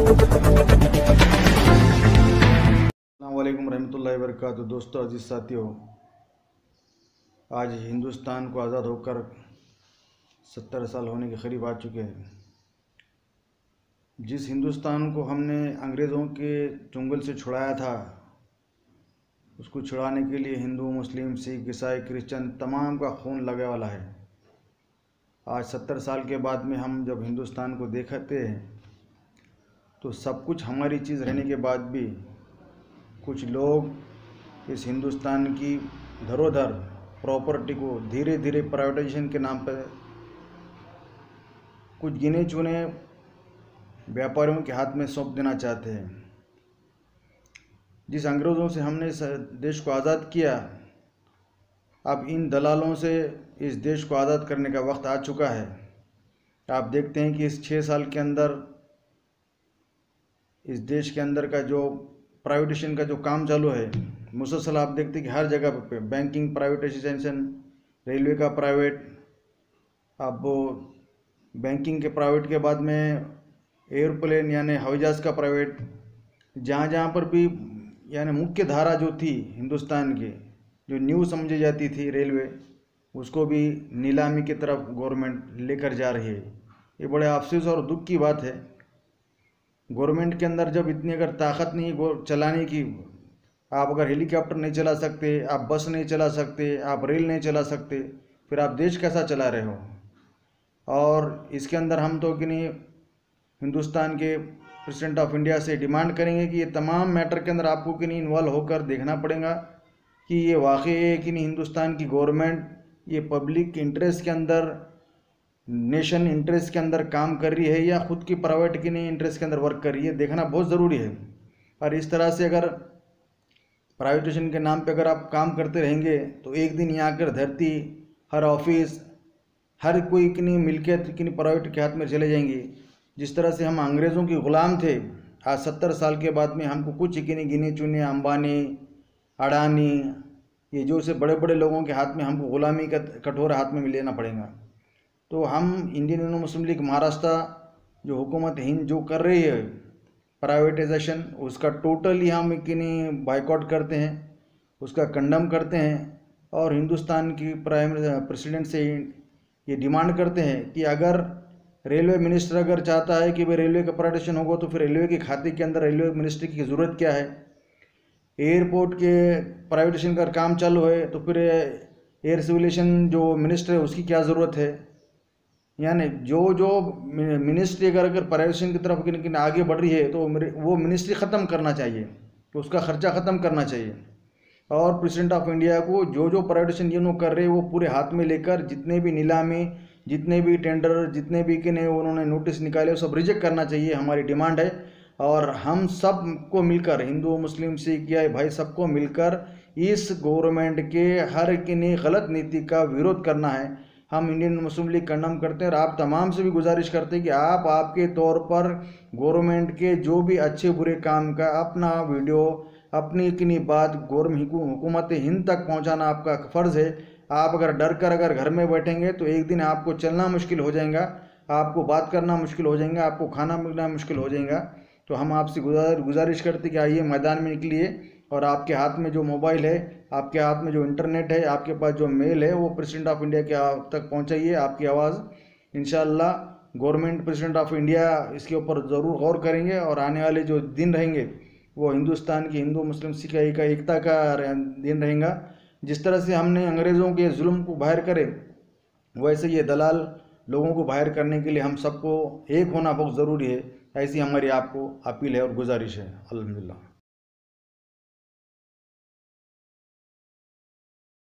अस्सलामुअलैकुम रहमतुल्लाहि व बरकातुहू। दोस्तों, अजीज़ साथियों, आज हिंदुस्तान को आज़ाद होकर 70 साल होने के करीब आ चुके हैं। जिस हिंदुस्तान को हमने अंग्रेज़ों के चुंगल से छुड़ाया था, उसको छुड़ाने के लिए हिंदू, मुस्लिम, सिख, ईसाई, क्रिश्चियन तमाम का खून लगने वाला है। आज 70 साल के बाद में हम जब हिंदुस्तान को देखते हैं तो सब कुछ हमारी चीज़ रहने के बाद भी कुछ लोग इस हिंदुस्तान की धरोहर प्रॉपर्टी को धीरे धीरे प्राइवेटाइजेशन के नाम पर कुछ गिने चुने व्यापारियों के हाथ में सौंप देना चाहते हैं। जिस अंग्रेज़ों से हमने इस देश को आज़ाद किया, अब इन दलालों से इस देश को आज़ाद करने का वक्त आ चुका है। आप देखते हैं कि इस 6 साल के अंदर इस देश के अंदर का जो प्राइवेटाइजेशन का जो काम चालू है, मुसलसल आप देखते हैं कि हर जगह पे बैंकिंग प्राइवेटाइजेशन, रेलवे का प्राइवेट, अब बैंकिंग के प्राइवेट के बाद में एयरप्लेन यानी हवाई जहाज़ का प्राइवेट, जहाँ जहाँ पर भी यानी मुख्य धारा जो थी हिंदुस्तान की, जो न्यू समझी जाती थी रेलवे, उसको भी नीलामी की तरफ गवर्नमेंट लेकर जा रही है। ये बड़े अफसोस और दुख की बात है। गवर्नमेंट के अंदर जब इतनी अगर ताकत नहीं चलाने की, आप अगर हेलीकॉप्टर नहीं चला सकते, आप बस नहीं चला सकते, आप रेल नहीं चला सकते, फिर आप देश कैसा चला रहे हो। और इसके अंदर हम तो कि नहीं हिंदुस्तान के प्रेसिडेंट ऑफ इंडिया से डिमांड करेंगे कि ये तमाम मैटर के अंदर आपको कि नहीं इन्वॉल्व होकर देखना पड़ेगा कि ये वाकई है कि नहीं हिंदुस्तान की गवर्नमेंट ये पब्लिक इंटरेस्ट के अंदर, नेशन इंटरेस्ट के अंदर काम कर रही है या ख़ुद की प्राइवेट की नहीं इंटरेस्ट के अंदर वर्क कर रही है, देखना बहुत ज़रूरी है। और इस तरह से अगर प्राइवेटाइजेशन के नाम पे अगर आप काम करते रहेंगे तो एक दिन यहाँ आकर धरती, हर ऑफिस, हर कोई की नहीं मिल्कियत की नहीं प्राइवेट के हाथ में चले जाएंगी। जिस तरह से हम अंग्रेज़ों के ग़ुलाम थे, आज 70 साल के बाद में हमको कुछ की नहीं गिने चुने अंबानी, अडानी, ये जो से बड़े बड़े लोगों के हाथ में हमको ग़ुलामी का कटोरा हाथ में लेना पड़ेगा। तो हम इंडियन यूनियन मुस्लिम लीग महाराष्ट्र जो हुकूमत हिंद जो कर रही है प्राइवेटाइजेशन, उसका टोटली हम कि नहीं बाइकआउट करते हैं, उसका कंडम करते हैं और हिंदुस्तान की प्रेसिडेंट से ये डिमांड करते हैं कि अगर रेलवे मिनिस्टर अगर चाहता है कि भाई रेलवे का प्राइवेटाइजेशन होगा तो फिर रेलवे के खाते के अंदर रेलवे मिनिस्ट्री की ज़रूरत क्या है। एयरपोर्ट के प्राइवेटाइजेशन का काम चालू है तो फिर एयर सिविलेशन जो मिनिस्टर है उसकी क्या ज़रूरत है। यानी जो जो मिनिस्ट्री अगर प्राइवेटाइजेशन की तरफ आगे बढ़ रही है तो वो मिनिस्ट्री ख़त्म करना चाहिए, तो उसका ख़र्चा ख़त्म करना चाहिए। और प्रेसिडेंट ऑफ इंडिया को जो जो प्राइवेटाइजेशन ये लोग कर रहे हैं वो पूरे हाथ में लेकर जितने भी नीलामी, जितने भी टेंडर, जितने भी कि नहीं उन्होंने नोटिस निकाले वो सब रिजेक्ट करना चाहिए, हमारी डिमांड है। और हम सबको मिलकर, हिंदू, मुस्लिम, सिख या भाई, सबको मिलकर इस गवर्नमेंट के हर की नहीं गलत नीति का विरोध करना है। हम इंडियन मुस्लिम लीग कंडम करते हैं और आप तमाम से भी गुजारिश करते हैं कि आप आपके तौर पर गवर्नमेंट के जो भी अच्छे बुरे काम का अपना वीडियो, अपनी किनी बात हुकूमत हिंद तक पहुंचाना आपका फ़र्ज़ है। आप अगर डर कर अगर घर में बैठेंगे तो एक दिन आपको चलना मुश्किल हो जाएगा, आपको बात करना मुश्किल हो जाएगा, आपको खाना पीना मुश्किल हो जाएगा। तो हम आपसे गुजारिश करते कि आइए मैदान में निकलिए और आपके हाथ में जो मोबाइल है, आपके हाथ में जो इंटरनेट है, आपके पास जो मेल है, वो प्रेसिडेंट ऑफ इंडिया के तक पहुंचाइए आपकी आवाज़। इंशाअल्लाह गवर्नमेंट, प्रेसिडेंट ऑफ इंडिया इसके ऊपर ज़रूर गौर करेंगे और आने वाले जो दिन रहेंगे वो हिंदुस्तान की हिंदू, मुस्लिम, सिख का एकता का दिन रहेगा। जिस तरह से हमने अंग्रेज़ों के जुल्म को बाहर करे, वैसे ये दलाल लोगों को बाहर करने के लिए हम सबको एक होना बहुत ज़रूरी है। ऐसी हमारी आपको अपील है और गुजारिश है। अल्हम्दुलिल्लाह।